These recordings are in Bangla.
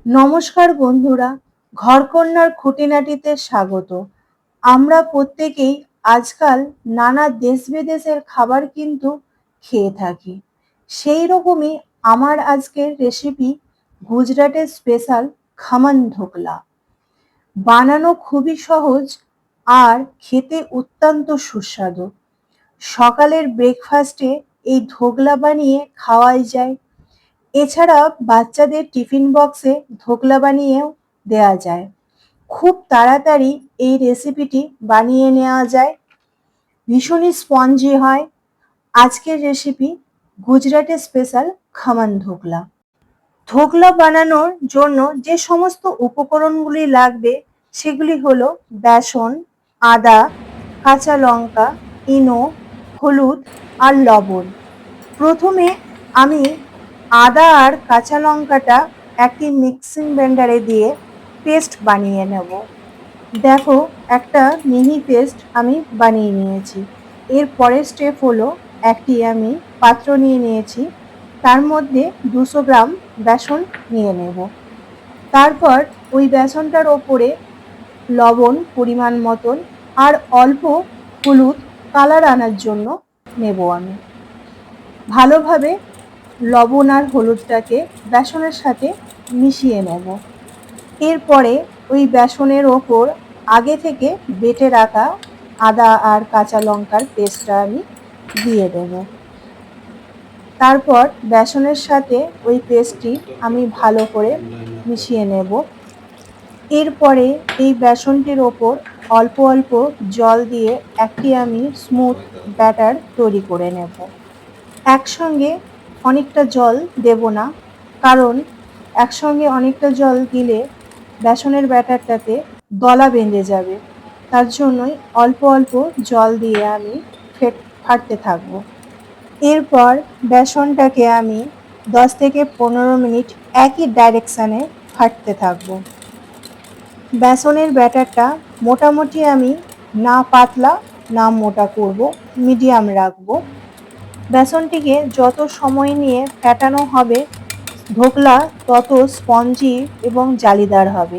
নমস্কার বন্ধুরা, ঘরকন্নার খুঁটিনাটিতে স্বাগত। আমরা প্রত্যেকেই আজকাল নানা দেশ বিদেশের খাবার কিন্তু খেয়ে থাকি। সেই রকমই আমার আজকের রেসিপি গুজরাটের স্পেশাল খামান ধোকলা। বানানো খুবই সহজ আর খেতে অত্যন্ত সুস্বাদু। সকালের ব্রেকফাস্টে এই ধোকলা বানিয়ে খাওয়াই যায়। এছাড়া বাচ্চাদের টিফিন বক্সে ধোকলা বানিয়েও দেয়া যায়। খুব তাড়াতাড়ি এই রেসিপিটি বানিয়ে নেওয়া যায়, ভীষণই স্পঞ্জি হয়। আজকের রেসিপি গুজরাটের স্পেশাল খামান ধোকলা। ধোকলা বানানোর জন্য যে সমস্ত উপকরণগুলি লাগবে সেগুলি হলো বেসন, আদা, কাঁচা লঙ্কা, ইনো, হলুদ আর লবণ। প্রথমে আমি আদা আর কাঁচা লঙ্কাটা একটি মিক্সিং ব্লেন্ডারে দিয়ে পেস্ট বানিয়ে নেব। দেখো, একটা মিহি পেস্ট আমি বানিয়ে নিয়েছি। এর পরের স্টেপ হলো একটি আমি পাত্র নিয়ে নিয়েছি, তার মধ্যে 200 গ্রাম বেসন নিয়ে নেব। তারপর ওই বেসনটার ওপরে লবণ পরিমাণ মতন আর অল্প হলুদ কালার আনার জন্য নেব আমি। ভালোভাবে লবণ আর হলুদটাকে বেসনের সাথে মিশিয়ে নেব। এরপরে ওই বেসনের ওপর আগে থেকে বেটে রাখা আদা আর কাঁচা লঙ্কার পেস্টটা আমি দিয়ে দেব। তারপর বেসনের সাথে ওই পেস্টটি আমি ভালো করে মিশিয়ে নেব। এরপরে এই বেসনটির ওপর অল্প অল্প জল দিয়ে একটি আমি স্মুথ ব্যাটার তৈরি করে নেব। একসঙ্গে অনেকটা জল দেব না, কারণ একসঙ্গে অনেকটা জল দিলে বেসনের ব্যাটারটাতে দলা বেঁধে যাবে। তার জন্যই অল্প অল্প জল দিয়ে আমি ফাটতে থাকবো। এরপর বেসনটাকে আমি 10 থেকে 15 মিনিট একই ডাইরেকশানে ফাটতে থাকবো। বেসনের ব্যাটারটা মোটামুটি আমি না পাতলা না মোটা করব, মিডিয়াম রাখবো। বেসনটিকে যত সময় নিয়ে ফেটানো হবে ধোকলা তত স্পঞ্জি এবং জালিদার হবে।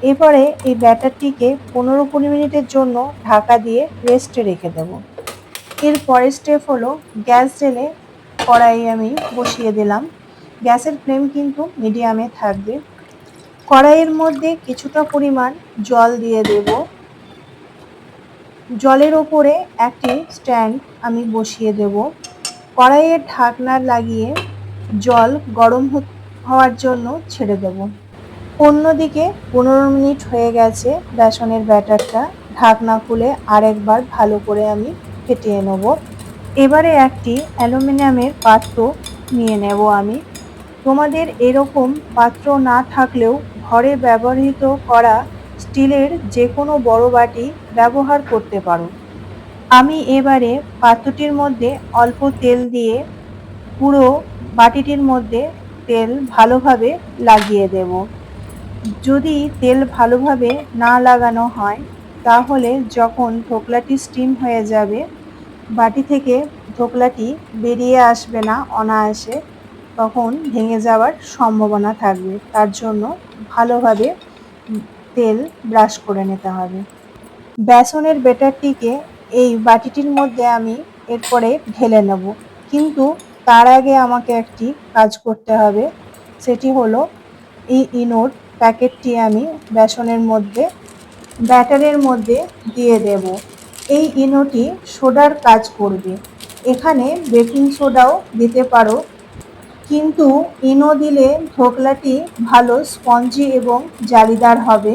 এরপরে এই ব্যাটারটিকে 15-20 মিনিটের জন্য ঢাকা দিয়ে রেস্টে রেখে দেব। এর পরের স্টেপ হলো গ্যাস জেলে কড়াই আমি বসিয়ে দিলাম। গ্যাসের ফ্লেম কিন্তু মিডিয়ামে থাকবে। কড়াইয়ের মধ্যে কিছুটা পরিমাণ জল দিয়ে দেব। জলের ওপরে একটি স্ট্যান্ড আমি বসিয়ে দেব। কড়াইয়ের ঢাকনা লাগিয়ে জল গরম হওয়ার জন্য ছেড়ে দেব। অন্যদিকে 15 মিনিট হয়ে গেছে বেসনের ব্যাটারটা। ঢাকনা খুলে আরেকবার ভালো করে আমি ফেটিয়ে নেব। এবারে একটি অ্যালুমিনিয়ামের পাত্র নিয়ে নেব আমি। তোমাদের এরকম পাত্র না থাকলেও ঘরে ব্যবহৃত করা স্টিলের যে কোনো বড় বাটি ব্যবহার করতে পারো। আমি এবারে পাত্রটির মধ্যে অল্প তেল দিয়ে পুরো বাটিটির মধ্যে তেল ভালোভাবে লাগিয়ে দেব। যদি তেল ভালোভাবে না লাগানো হয় তাহলে যখন ধোকলাটি স্টিম হয়ে যাবে বাটি থেকে ধোকলাটি বেরিয়ে আসবে না অনায়াসে, তখন ভেঙে যাওয়ার সম্ভাবনা থাকবে। তার জন্য ভালোভাবে তেল ব্রাশ করে নিতে হবে। বেসনের ব্যাটারটিকে এই বাটিটির মধ্যে আমি এরপরে ঢেলে নেব, কিন্তু তার আগে আমাকে একটি কাজ করতে হবে। সেটি হলো এই ইনোর প্যাকেটটি আমি বেসনের মধ্যে ব্যাটারের মধ্যে দিয়ে দেব। এই ইনোটি সোডার কাজ করবে। এখানে বেকিং সোডাও দিতে পারো, কিন্তু ইনো দিলে ধোকলাটি ভালো স্পঞ্জি এবং জালিদার হবে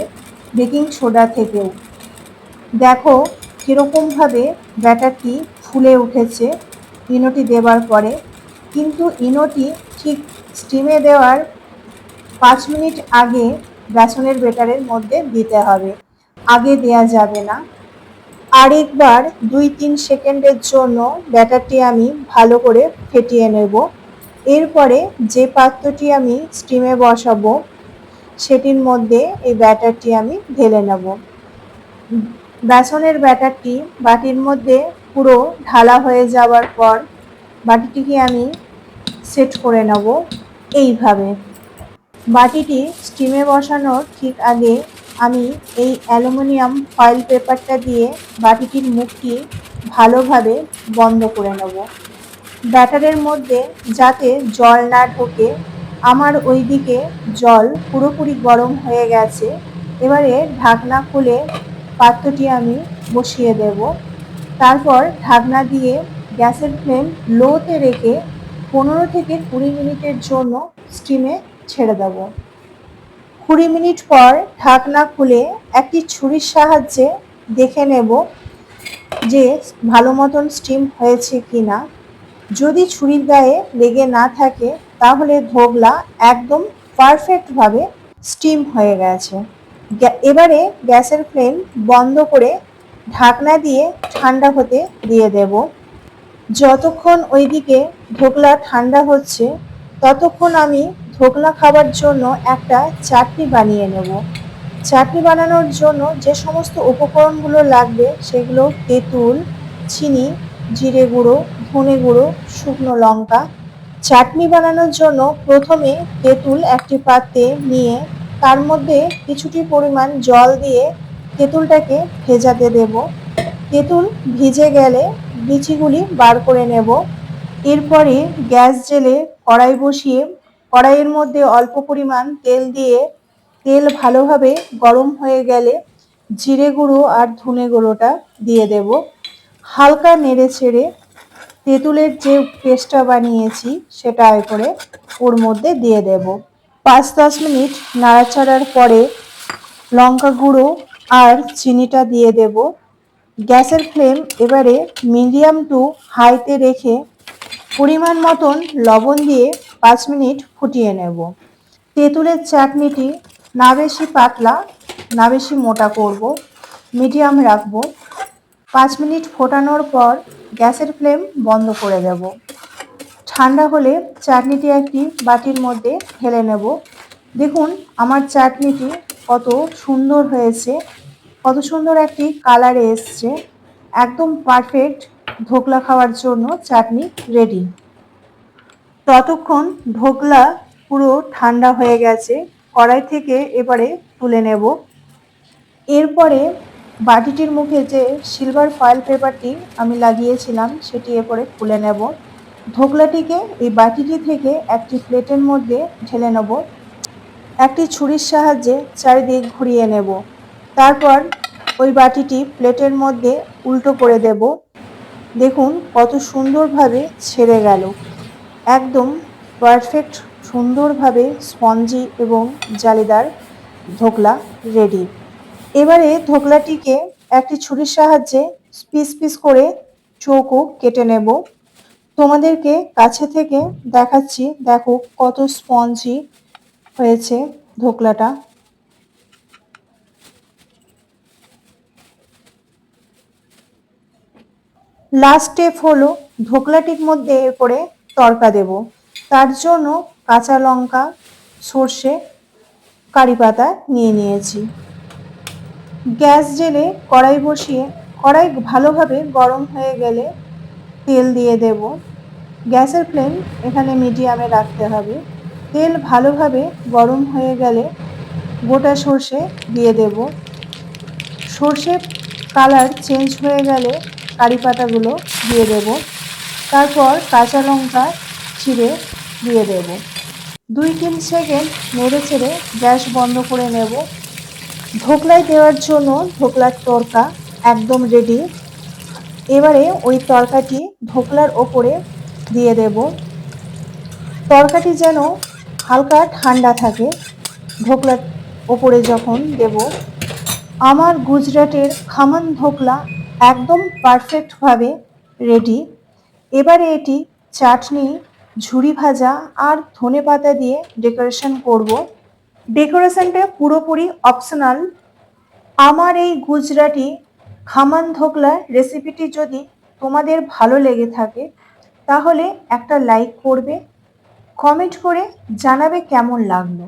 বেকিং সোডা থেকেও। দেখো কীরকমভাবে ব্যাটারটি ফুলে উঠেছে ইনোটি দেওয়ার পরে। কিন্তু ইনোটি ঠিক স্টিমে দেওয়ার 5 মিনিট আগে বেসনের ব্যাটারের মধ্যে দিতে হবে, আগে দেয়া যাবে না। আরেকবার 2-3 সেকেন্ডের জন্য ব্যাটারটি আমি ভালো করে ফেটিয়ে নেব। এরপরে যে পাত্রটি আমি স্টিমে বসাবো সেটির মধ্যে এই ব্যাটারটি আমি ঢেলে নেব। বেসনের ব্যাটারটি বাটির মধ্যে পুরো ঢালা হয়ে যাওয়ার পর বাটিটিকে আমি সেট করে নেব এইভাবে। বাটিটি স্টিমে বসানোর ঠিক আগে আমি এই অ্যালুমিনিয়াম ফয়েল পেপারটা দিয়ে বাটিটির মুখটি ভালোভাবে বন্ধ করে নেব, ব্যাটারের মধ্যে যাতে জল না ঢোকে। আমার ওইদিকে জল পুরোপুরি গরম হয়ে গেছে। এবারে ঢাকনা খুলে পাত্রটি আমি বসিয়ে দেব। তারপর ঢাকনা দিয়ে গ্যাসের ফ্লেম লোতে রেখে 15 থেকে 20 মিনিটের জন্য স্টিমে ছেড়ে দেব। 20 মিনিট পর ঢাকনা খুলে একটি ছুরির সাহায্যে দেখে নেব যে ভালো মতন স্টিম হয়েছে কিনা। যদি ছুরির গায়ে লেগে না থাকে তাহলে ধোকলা একদম পারফেক্টভাবে স্টিম হয়ে গেছে। এবারে গ্যাসের ফ্লেম বন্ধ করে ঢাকনা দিয়ে ঠান্ডা হতে দিয়ে দেব। যতক্ষণ ওইদিকে ধোকলা ঠান্ডা হচ্ছে ততক্ষণ আমি ধোকলা খাবার জন্য একটা চাটনি বানিয়ে নেব। চাটনি বানানোর জন্য যে সমস্ত উপকরণগুলো লাগবে সেগুলো তেঁতুল, চিনি, জিরে গুঁড়ো, ধনে গুঁড়ো, শুকনো লঙ্কা। চাটনি বানানোর জন্য প্রথমে তেঁতুল একটি পাত্রে নিয়ে তার মধ্যে কিছুটি পরিমাণ জল দিয়ে তেঁতুলটাকে ভেজাতে দেব। তেঁতুল ভিজে গেলে বিচিগুলি বার করে নেব। এরপরে গ্যাস জেলে কড়াই বসিয়ে কড়াইয়ের মধ্যে অল্প পরিমাণ তেল দিয়ে তেল ভালোভাবে গরম হয়ে গেলে জিরে গুঁড়ো আর ধনে গুঁড়োটা দিয়ে দেব। হালকা নেড়ে ছেড়ে তেঁতুলের যে পেস্টটা বানিয়েছি সেটা করে ওর মধ্যে দিয়ে দেব। 5-10 মিনিট নাড়াচাড়ার পরে লঙ্কা গুঁড়ো আর চিনিটা দিয়ে দেব। গ্যাসের ফ্লেম এবারে মিডিয়াম টু হাইতে রেখে পরিমাণ মতন লবণ দিয়ে 5 মিনিট ফুটিয়ে নেব। তেঁতুলের চাটনিটি না বেশি পাতলা না বেশি মোটা করব, মিডিয়াম রাখবো। 5 মিনিট ফোটানোর পর গ্যাসের ফ্লেম বন্ধ করে দেব। ঠান্ডা হলে চাটনিটি একটি বাটির মধ্যে ঢেলে নেব। দেখুন আমার চাটনিটি কত সুন্দর হয়েছে, কত সুন্দর একটি কালারে এসছে। একদম পারফেক্ট ধোকলা খাওয়ার জন্য চাটনি রেডি। ততক্ষণ ধোকলা পুরো ঠান্ডা হয়ে গেছে। কড়াই থেকে এবারে তুলে নেব। এরপরে বাটিটির মুখে যে সিলভার ফয়েল পেপারটি আমি লাগিয়েছিলাম সেটি এরপরে খুলে নেব। ধোকলাটিকে এই বাটিটি থেকে একটি প্লেটের মধ্যে ঢেলে নেব। একটি ছুরির সাহায্যে চারিদিক ঘুরিয়ে নেব। তারপর ওই বাটিটি প্লেটের মধ্যে উল্টো করে দেব। দেখুন কত সুন্দরভাবে ছেড়ে গেল। একদম পারফেক্ট সুন্দরভাবে স্পঞ্জি এবং জালিদার ধোকলা রেডি। এবারে ধোকলাটিকে একটি ছুরির সাহায্যে পিস পিস করে চৌকো কেটে নেব। তোমাদেরকে কাছে থেকে দেখাচ্ছি, দেখো কত স্পঞ্জি হয়েছে ধোকলাটা। লাস্ট স্টেপ হলো ধোকলাটির মধ্যে এরপরে তড়কা দেব। তার জন্য কাঁচা লঙ্কা, সর্ষে, কারি পাতা নিয়ে নিয়েছি। গ্যাস জেলে কড়াই বসিয়ে কড়াই ভালোভাবে গরম হয়ে গেলে তেল দিয়ে দেব। গ্যাসের ফ্লেম এখানে মিডিয়ামে রাখতে হবে। তেল ভালোভাবে গরম হয়ে গেলে গোটা সর্ষে দিয়ে দেব। সর্ষের কালার চেঞ্জ হয়ে গেলে কারি পাতাগুলো দিয়ে দেব। তারপর কাঁচা লঙ্কা চিড়ে দিয়ে দেব। 2-3 সেকেন্ড নেড়ে ছেড়ে গ্যাস বন্ধ করে নেব। ধোকলায় দেওয়ার জন্য ধোকলার তড়কা একদম রেডি। এবারে ওই তড়কাটি ধোকলার ওপরে দিয়ে দেব। তড়কাটি যেন হালকা ঠান্ডা থাকে ধোকলার ওপরে যখন দেব। আমার গুজরাটের খামান ধোকলা একদম পারফেক্টভাবে রেডি। এবারে এটি চাটনি, ঝুরি ভাজা আর ধনে পাতা দিয়ে ডেকোরেশন করব। ডেকোরেশনটা পুরোপুরি অপশনাল। আমার এই গুজরাটি খামান ধোকলা রেসিপিটি যদি তোমাদের ভালো লেগে থাকে তাহলে একটা লাইক করবে, কমেন্ট করে জানাবে কেমন লাগলো।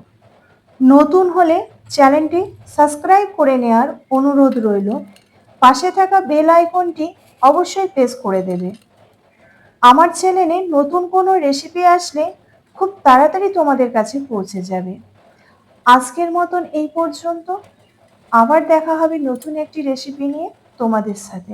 নতুন হলে চ্যানেলটি সাবস্ক্রাইব করে নেওয়ার অনুরোধ রইল। পাশে থাকা বেল আইকনটি অবশ্যই প্রেস করে দেবে। আমার চ্যানেলে নতুন কোনো রেসিপি আসলে খুব তাড়াতাড়ি তোমাদের কাছে পৌঁছে যাবে। আজকের মতন এই পর্যন্ত। আবার দেখা হবে নতুন একটি রেসিপি নিয়ে তোমাদের সাথে।